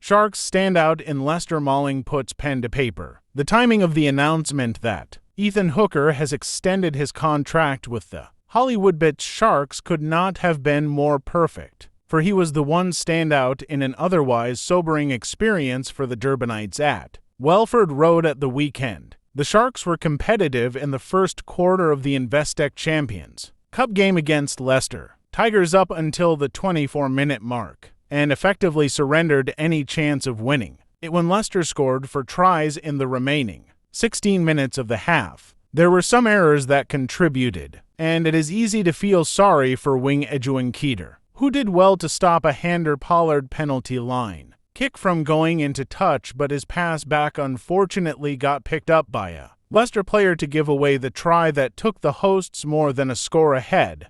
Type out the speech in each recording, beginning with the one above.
Sharks standout in Leicester mauling puts pen to paper. The timing of the announcement that Ethan Hooker has extended his contract with the Hollywood-based Sharks could not have been more perfect, for he was the one standout in an otherwise sobering experience for the Durbanites at Welford Road at the weekend. The Sharks were competitive in the first quarter of the Investec Champions Cup game against Leicester Tigers up until the 24-minute mark, and effectively surrendered any chance of winning it when Leicester scored 4 tries in the remaining 16 minutes of the half. There were some errors that contributed, and it is easy to feel sorry for wing Edwin Keeter, who did well to stop a Hander-Pollard penalty line kick from going into touch, but his pass back unfortunately got picked up by a Leicester player to give away the try that took the hosts more than a score ahead.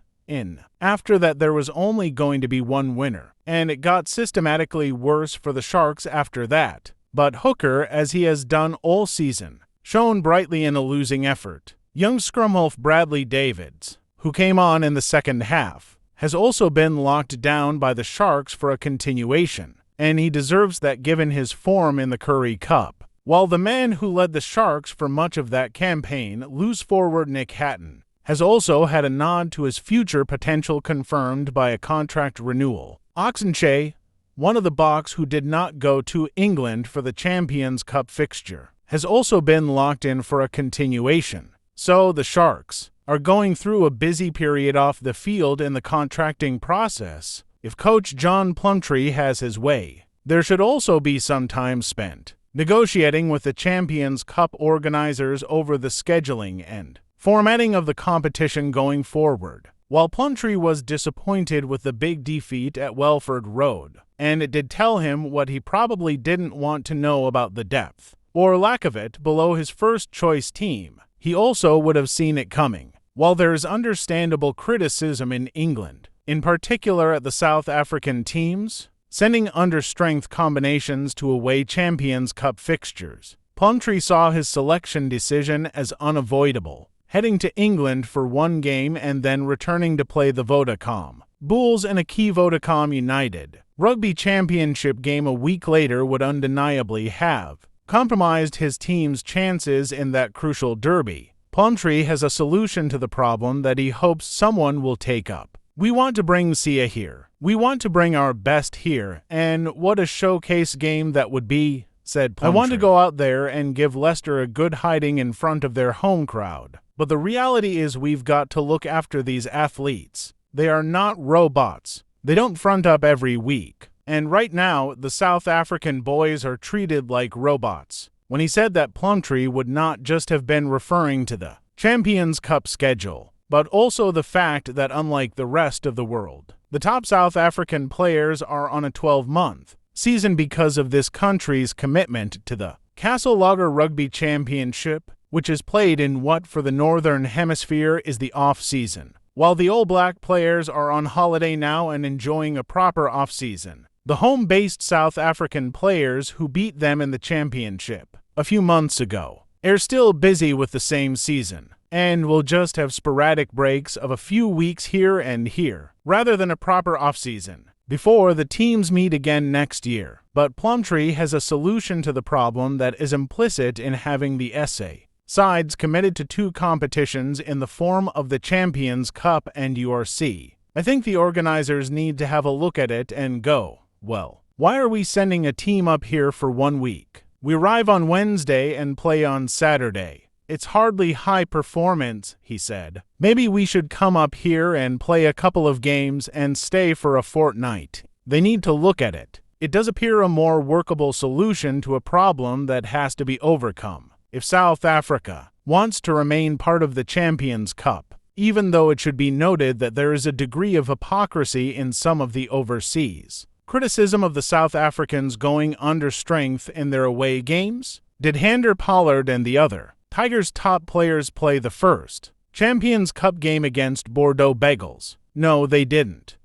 After that, there was only going to be one winner, and it got systematically worse for the Sharks after that. But Hooker, as he has done all season, shone brightly in a losing effort. Young scrum-half Bradley Davids, who came on in the second half, has also been locked down by the Sharks for a continuation, and he deserves that given his form in the Currie Cup. While the man who led the Sharks for much of that campaign, loose forward Nick Hatton, has also had a nod to his future potential confirmed by a contract renewal. Oxenchae, one of the Boks who did not go to England for the Champions Cup fixture, has also been locked in for a continuation. So the Sharks are going through a busy period off the field in the contracting process. If coach John Plumtree has his way, there should also be some time spent negotiating with the Champions Cup organizers over the scheduling and formatting of the competition going forward. While Plumtree was disappointed with the big defeat at Welford Road, and it did tell him what he probably didn't want to know about the depth, or lack of it, below his first-choice team, he also would have seen it coming. While there is understandable criticism in England, in particular at the South African teams, sending understrength combinations to away Champions Cup fixtures, Plumtree saw his selection decision as unavoidable, heading to England for one game and then returning to play the Vodacom Bulls in a key Vodacom United Rugby Championship game a week later would undeniably have compromised his team's chances in that crucial derby. Plumtree has a solution to the problem that he hopes someone will take up. We want to bring Sia here. We want to bring our best here, and what a showcase game that would be, said Plumtree. I want to go out there and give Leicester a good hiding in front of their home crowd. But the reality is we've got to look after these athletes. They are not robots. They don't front up every week. And right now, the South African boys are treated like robots. When he said that, Plumtree would not just have been referring to the Champions Cup schedule, but also the fact that unlike the rest of the world, the top South African players are on a 12-month season because of this country's commitment to the Castle Lager Rugby Championship, which is played in what for the Northern Hemisphere is the off-season. While the All Black players are on holiday now and enjoying a proper off-season, the home-based South African players who beat them in the championship a few months ago are still busy with the same season, and will just have sporadic breaks of a few weeks here and here, rather than a proper off-season, before the teams meet again next year. But Plumtree has a solution to the problem that is implicit in having the SA sides committed to 2 competitions in the form of the Champions Cup and URC. I think the organizers need to have a look at it and go, well, why are we sending a team up here for 1 week? We arrive on Wednesday and play on Saturday. It's hardly high performance, he said. Maybe we should come up here and play a couple of games and stay for a fortnight. They need to look at it. It does appear a more workable solution to a problem that has to be overcome. If South Africa wants to remain part of the Champions Cup, even though it should be noted that there is a degree of hypocrisy in some of the overseas criticism of the South Africans going under strength in their away games. Did Hander-Pollard and the other Tigers' top players play the first Champions Cup game against Bordeaux Bagels? No, they didn't.